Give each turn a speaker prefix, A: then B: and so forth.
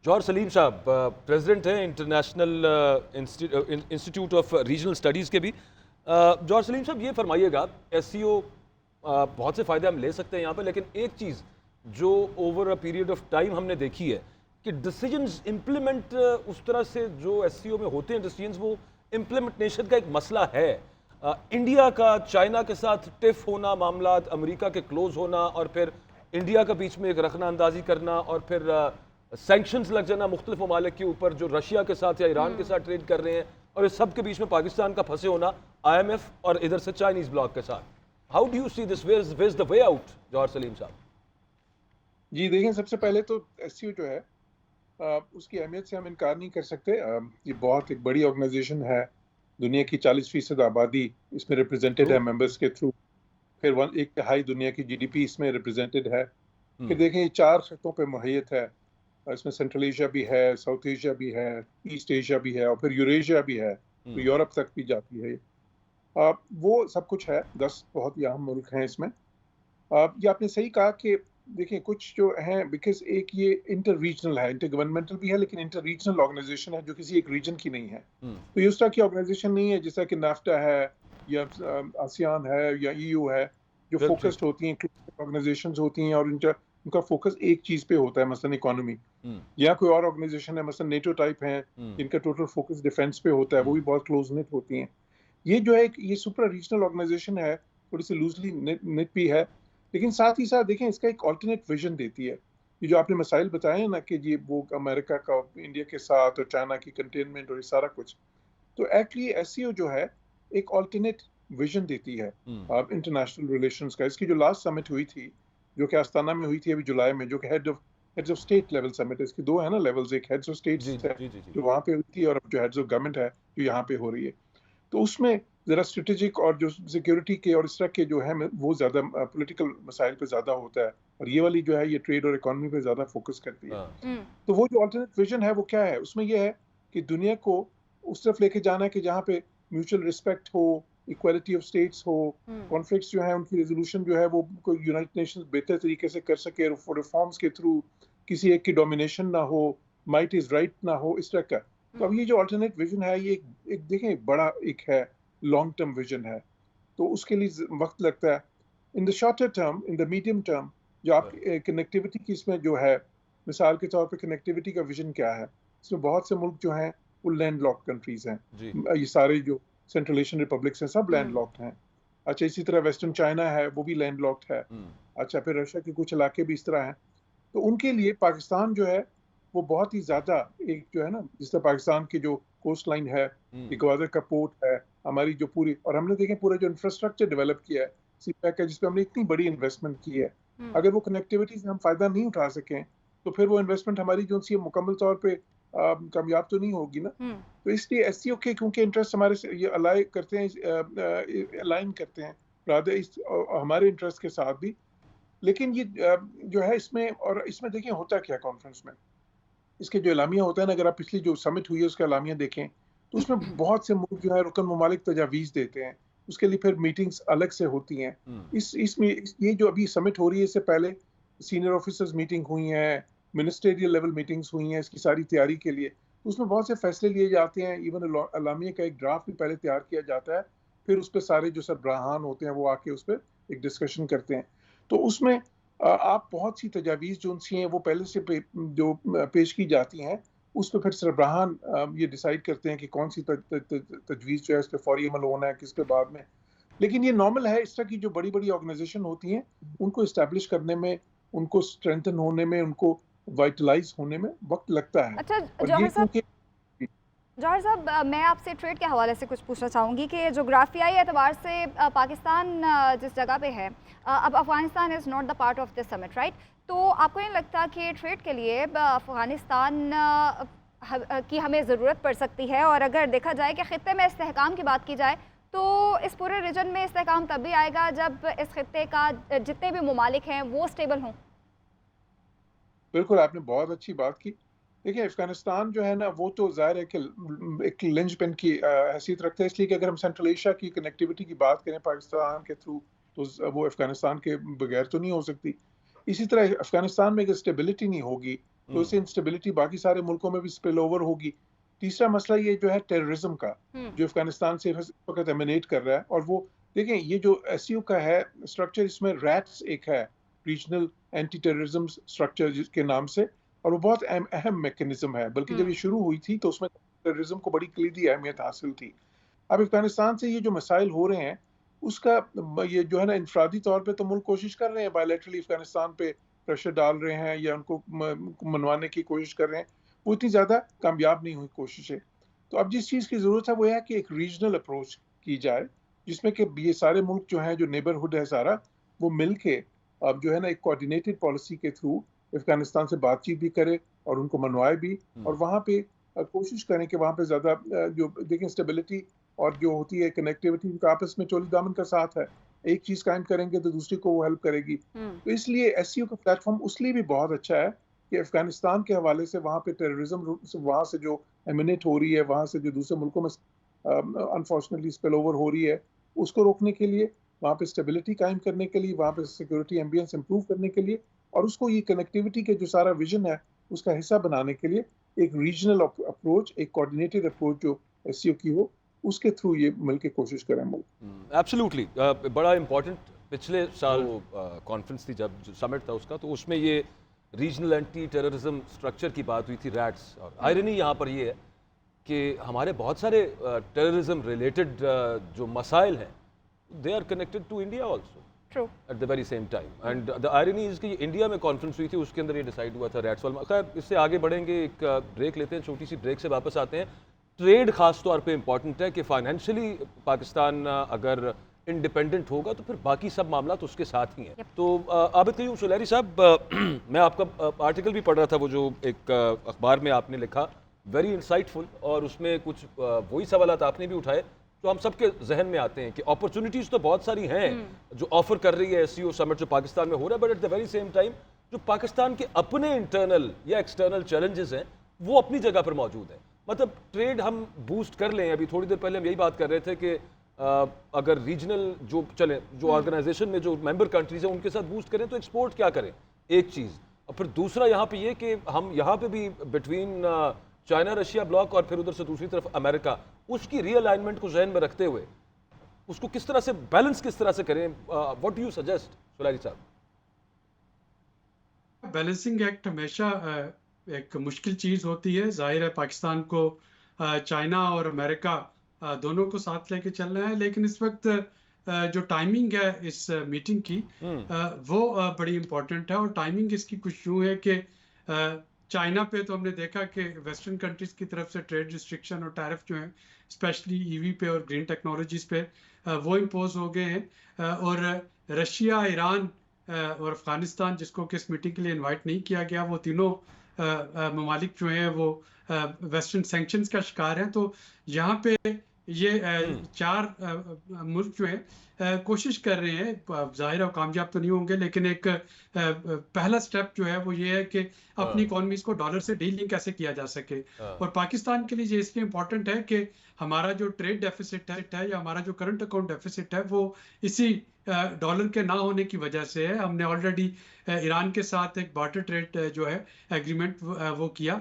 A: जौहर सलीम साहब प्रेसिडेंट हैं international institute of regional studies के भी। जौहर सलीम साहब, ये फरमाइएगा, एससीओ बहुत से फ़ायदे हम ले सकते हैं यहाँ पर, लेकिन एक चीज़ जो over a period of time हमने देखी है कि डिसीजंस इम्प्लीमेंट उस तरह से जो एससीओ में होते हैं डिसीजंस, वो इम्प्लीमेंटेशन का एक मसला है। इंडिया का चाइना के साथ टिफ होना, मामला अमेरिका के क्लोज होना, और फिर इंडिया का बीच में एक रखना अंदाजी करना, और फिर सैंक्शंस लग जाना मुख्तलिफ ममालिक के ऊपर जो रशिया के साथ या ईरान के साथ ट्रेड कर रहे हैं, और इस सब के बीच में पाकिस्तान का फंसे होना IMF और इधर से चाइनीज ब्लॉक के साथ। How do you see this, where is the way out, Johar Salim साहब?
B: जी देखिए, सबसे पहले तो एससीओ जो है उसकी अहमियत से हम इनकार नहीं कर सकते। ये बहुत एक बड़ी ऑर्गेनाइजेशन है, दुनिया की 40% आबादी इसमें रिप्रेजेंटेड है मेंबर्स के थ्रू। फिर 1/3 दुनिया की जीडीपी इसमें रिप्रेजेंटेड है। फिर देखें, ये 4 खित्तों पे मुहैयत है। इसमें सेंट्रल एशिया भी है, साउथ एशिया भी है, ईस्ट एशिया भी है, और फिर यूरेशिया भी है, तो यूरोप तक भी जाती है। वो सब कुछ है, 10 बहुत ही अहम मुल्क हैं इसमें। ये आपने सही कहा कि देखिए, कुछ जो हैं, बिकॉज एक ये इंटर रीजनल है, इंटर गवर्नमेंटल भी है, लेकिन इंटर रीजनल ऑर्गेनाइजेशन है जो किसी एक रीजन की नहीं है। तो ये उस तरह की ऑर्गेनाइजेशन नहीं है जैसा कि नाफ्टा है या आसियान है या ईयू है, जो फोकस्ड होती हैं, ऑर्गेनाइजेशंस होती हैं, और उनका फोकस एक चीज पे होता है, मसलन इकोनॉमी। या कोई और ऑर्गेनाइजेशन है, मसलन नेटो टाइप है, जिनका टोटल फोकस डिफेंस पे होता है, वो भी बहुत क्लोज निट होती हैं। ये जो है, ये सुपर रीजनल ऑर्गेनाइजेशन है, थोड़ी सी लूजली निट भी है, लेकिन साथ ही साथ देखें, इसका एक ऑल्टरनेट विजन देती है। ये जो आपने मसाइल बताए हैं ना, कि ये वो अमेरिका का इंडिया के साथ और चाइना की कंटेनमेंट और ये सारा कुछ, तो एक्चुअली एससीओ जो है एक ऑल्टरनेट विजन देती है इंटरनेशनल रिलेशंस का। इसकी जो लास्ट समिट हुई थी, जो कि आस्ताना में हुई थी अभी जुलाई में, जो कि heads of state level summit है। इसकी 2 है ना लेवल्स, एक हेड्स ऑफ स्टेट्स है जो वहाँ पे हुई थी, और जो हेड्स ऑफ गवर्नमेंट है जो यहाँ पे हो रही है। तो उसमें ज़रा स्ट्रेटेजिक और जो सिक्योरिटी के और इस तरह के जो है वो ज़्यादा पॉलिटिकल मसाइल पे ज़्यादा होता है, और ये वाली जो है ये ट्रेड और इकोनॉमी पे ज़्यादा फोकस करती है। तो वो जो अल्टरनेट विजन है वो क्या है, उसमें ये है कि दुनिया को उस तरफ लेके जाना है कि जहाँ पे म्यूचुअल रिस्पेक्ट हो, इक्वालिटी ऑफ स्टेट्स हो, कॉन्फ्लिक्ट्स जो है उनकी रेजोल्यूशन जो है वो यूनाइटेड नेशंस बेहतर तरीके से कर सके, रिफॉर्म्स के थ्रू किसी एक की डोमिनेशन ना हो, माइट इज राइट ना हो, इस तरह का। तो अब ये जो अल्टरनेट विजन है, ये एक देखें बड़ा एक है, लॉन्ग टर्म विजन है, तो उसके लिए वक्त लगता है। In the shorter term, in the medium term, जो आपकी कनेक्टिविटी की इसमें जो है, मिसाल के तौर पे कनेक्टिविटी का विजन क्या है, इसमें बहुत से मुल्क जो हैं वो लैंड लॉक कंट्रीज हैं। ये सारे जो सेंट्रल एशियन रिपब्लिक्स हैं सब लैंड लॉक्ड हैं। अच्छा, इसी तरह वेस्टर्न चाइना है, वो भी लैंड लॉक्ड है। अच्छा, फिर रशिया के कुछ इलाके भी इस तरह हैं। तो उनके लिए पाकिस्तान जो है वो बहुत ही ज़्यादा एक जो है ना, जिस तरह पाकिस्तान की जो कोस्ट लाइन है, ग्वादर का पोर्ट है, हमारी जो पूरी, और हमने देखें पूरा जो इंफ्रास्ट्रक्चर डेवलप किया है सीपैक का, जिसपे हमने इतनी बड़ी इन्वेस्टमेंट की है, अगर वो कनेक्टिविटी से हम फायदा नहीं उठा सकें, तो फिर वो इन्वेस्टमेंट हमारी जो सी मुकम्मल तौर पे कामयाब तो नहीं होगी ना। तो इसलिए एससीओ के क्योंकि इंटरेस्ट हमारे से ये अलाइन करते हैं रादर हमारे इंटरेस्ट के साथ भी। लेकिन ये जो है इसमें, और इसमें देखिए होता क्या कॉन्फ्रेंस में, इसके जो एलामिया होता है ना, अगर आप पिछली जो समिट हुई है उसका एलामिया देखें, तो उसमें बहुत से मुल्क जो है रुकन ममालिक तजावीज़ देते हैं, उसके लिए फिर मीटिंग्स अलग से होती हैं। इसमें ये जो अभी समिट हो रही है, इससे पहले सीनियर ऑफिसर्स मीटिंग हुई हैं, मिनिस्टेरियल लेवल मीटिंग्स हुई हैं इसकी सारी तैयारी के लिए। तो उसमें बहुत से फैसले लिए जाते हैं, इवन एलामिया का एक ड्राफ्ट भी पहले तैयार किया जाता है, फिर उस पर सारे जो सरबराहान होते हैं वो आके उस पर एक डिस्कशन करते हैं। तो उसमें आप बहुत सी तजावीज़ जो उनसी हैं वो पहले से जो पेश की जाती हैं, उस पे फिर सरबराहान ये डिसाइड करते हैं कि कौन सी तजवीज़ जो है उस पर फौरी अमल होना है, किस पे बाद में। लेकिन ये नॉर्मल है, इस तरह की जो बड़ी बड़ी ऑर्गेनाइजेशन होती हैं उनको इस्टेब्लिश करने में, उनको स्ट्रेंथन होने में, उनको वाइटलाइज होने में वक्त लगता है।
C: अच्छा
B: और ये क्योंकि
C: जौहर साहब, मैं आपसे ट्रेड के हवाले से कुछ पूछना चाहूँगी कि जोग्राफियाई एतबार से पाकिस्तान जिस जगह पे है, अब Afghanistan is not the part of this summit, right? तो आपको नहीं लगता कि ट्रेड के लिए अफ़गानिस्तान की हमें ज़रूरत पड़ सकती है? और अगर देखा जाए कि ख़ित्ते में इस्तेहकाम की बात की जाए, तो इस पूरे रीजन में इस्तेहकाम तभी आएगा जब इस खित्ते का जितने भी ममालिक हैं वो स्टेबल हों।
B: बिल्कुल, आपने बहुत अच्छी बात की। देखिए, अफ़गानिस्तान जो है ना, वो तो ज़ाहिर है कि एक लिंचपिन की हैसियत रखता है, इसलिए कि अगर हम सेंट्रल एशिया की कनेक्टिविटी की बात करें पाकिस्तान के थ्रू, तो वो अफ़गानिस्तान के बगैर तो नहीं हो सकती। इसी तरह अफ़गानिस्तान में अगर स्टेबिलिटी नहीं होगी, तो इससे इंस्टेबिलिटी बाकी सारे मुल्कों में भी स्पिल ओवर होगी। तीसरा मसला ये जो है टेररिज्म का, जो अफगानिस्तान से इस वक्त एमिनेट कर रहा है, और वो देखें ये जो एससीओ का है स्ट्रक्चर, इसमें रैट्स एक है, रीजनल एंटी टेररिज्म स्ट्रक्चर जिसके नाम से, और वो बहुत अहम मैकेनिज्म है। बल्कि जब ये शुरू हुई थी तो उसमें टेररिज्म को बड़ी कलीदी अहमियत हासिल थी। अब अफगानिस्तान से ये जो मसाइल हो रहे हैं उसका ये जो है ना, इंफरादी तौर पे तो मुल्क कोशिश कर रहे हैं, बायलैटरली अफगानिस्तान पे प्रेशर डाल रहे हैं या उनको मनवाने की कोशिश कर रहे हैं, वो इतनी ज़्यादा कामयाब नहीं हुई कोशिशें। तो अब जिस चीज़ की ज़रूरत है वो है कि एक रीजनल अप्रोच की जाए, जिसमें कि ये सारे मुल्क जो हैं, जो नेबरहुड है सारा, वो मिल के अब जो है ना एक कोऑर्डिनेटेड पॉलिसी के थ्रू अफगानिस्तान से बातचीत भी करे और उनको मनवाए भी, और वहाँ पे कोशिश करें कि वहाँ पे ज़्यादा जो देखें स्टेबिलिटी और जो होती है कनेक्टिविटी, उनका आपस में चोली दामन का साथ है। एक चीज़ कायम करेंगे तो दूसरी को वो हेल्प करेगी। तो इसलिए एससीओ का प्लेटफॉर्म उसलिए भी बहुत अच्छा है कि अफगानिस्तान के हवाले से वहाँ पे टेररिज्म वहाँ से जो एमिनेट हो रही है, वहाँ से जो दूसरे मुल्कों में अनफॉर्चुनेटली स्पिल ओवर हो रही है, उसको रोकने के लिए, वहाँ पे स्टेबिलिटी कायम करने के लिए, वहाँ पे सिक्योरिटी एम्बियंस इंप्रूव करने के लिए, और उसको ये कनेक्टिविटी के जो सारा विजन है उसका हिस्सा बनाने के लिए एक रीजनल अप्रोच, एक कोऑर्डिनेटेड अप्रोच जो एससीओ की हो, उसके थ्रू ये मिलके कोशिश करें मुल्क।
A: एब्सोल्युटली बड़ा इंपॉर्टेंट पिछले साल कॉन्फ्रेंस थी जब समिट था उसका, तो उसमें ये रीजनल एंटी टेररिज्म स्ट्रक्चर की बात हुई थी, रैट्स। और आयरनी यहाँ पर ये है कि हमारे बहुत सारे टेररिज्म रिलेटेड जो मसाइल हैं, they are connected to India also
C: true
A: at the very same time. And the irony is कि इंडिया में कॉन्फ्रेंस हुई थी, उसके अंदर ये डिसाइड हुआ था रैट्स वाला। खैर इससे आगे बढ़ेंगे, एक ब्रेक लेते हैं, छोटी सी ब्रेक से वापस आते हैं। ट्रेड खास तौर पे इंपॉर्टेंट है कि फाइनेंशियली पाकिस्तान अगर इंडिपेंडेंट होगा तो फिर बाकी सब मामला तो उसके साथ ही हैं। तो आबिद कयूम सुलैरी साहब, मैं आपका आर्टिकल भी पढ़ रहा था, वो जो एक अखबार में आपने लिखा, वेरी इंसाइटफुल, और उसमें कुछ वही सवालात आपने भी उठाए जो हम सबके जहन में आते हैं कि अपॉर्चुनिटीज़ तो बहुत सारी हैं जो ऑफर कर रही है एससीओ समिट जो पाकिस्तान में हो रहा है, but at the very same time जो पाकिस्तान के अपने इंटरनल या एक्सटर्नल चैलेंजेस हैं वो अपनी जगह पर मौजूद हैं। मतलब ट्रेड हम बूस्ट कर लें, अभी थोड़ी देर पहले हम यही बात कर रहे थे कि अगर रीजनल जो चले, जो ऑर्गेनाइजेशन में जो मेंबर कंट्रीज हैं उनके साथ बूस्ट करें तो एक्सपोर्ट क्या करें, एक चीज़। और फिर दूसरा यहाँ पे ये कि हम यहाँ पे भी बिटवीन चाइना रशिया ब्लॉक और फिर उधर से दूसरी तरफ अमेरिका, उसकी रीअलाइनमेंट को जहन में रखते हुए उसको किस तरह से बैलेंस किस तरह से करें, व्हाट डू यू सजेस्ट सुलैरी साहब?
D: बैलेंसिंग एक्ट हमेशा एक मुश्किल चीज़ होती है। जाहिर है पाकिस्तान को चाइना और अमेरिका दोनों को साथ लेके चलना है, लेकिन इस वक्त जो टाइमिंग है इस मीटिंग की वो बड़ी इम्पोर्टेंट है। और टाइमिंग इसकी कुछ यूँ है कि चाइना पे तो हमने देखा कि वेस्टर्न कंट्रीज़ की तरफ से ट्रेड रिस्ट्रिक्शन और टैरिफ जो हैं स्पेशली ईवी पे और ग्रीन टेक्नोलॉजीज़ पे वो इम्पोज हो गए हैं। और रशिया, ईरान और अफगानिस्तान, जिसको कि इस मीटिंग के लिए इनवाइट नहीं किया गया, वो तीनों ममालिक जो हैं वो वेस्टर्न सैंक्शंस का शिकार हैं। तो यहाँ पे ये चार मुल्क जो हैं कोशिश कर रहे हैं, जाहिर है कामयाब तो नहीं होंगे, लेकिन एक पहला स्टेप जो है वो ये है कि अपनी इकोनॉमीज को डॉलर से डीलिंग कैसे किया जा सके। और पाकिस्तान के लिए ये इसलिए इम्पोर्टेंट है कि हमारा जो ट्रेड डेफिसिट है या हमारा जो करंट अकाउंट डेफिसिट है वो इसी डॉलर के ना होने की वजह से है। हमने ऑलरेडी ईरान के साथ एक बार्टर ट्रेड जो है एग्रीमेंट वो किया,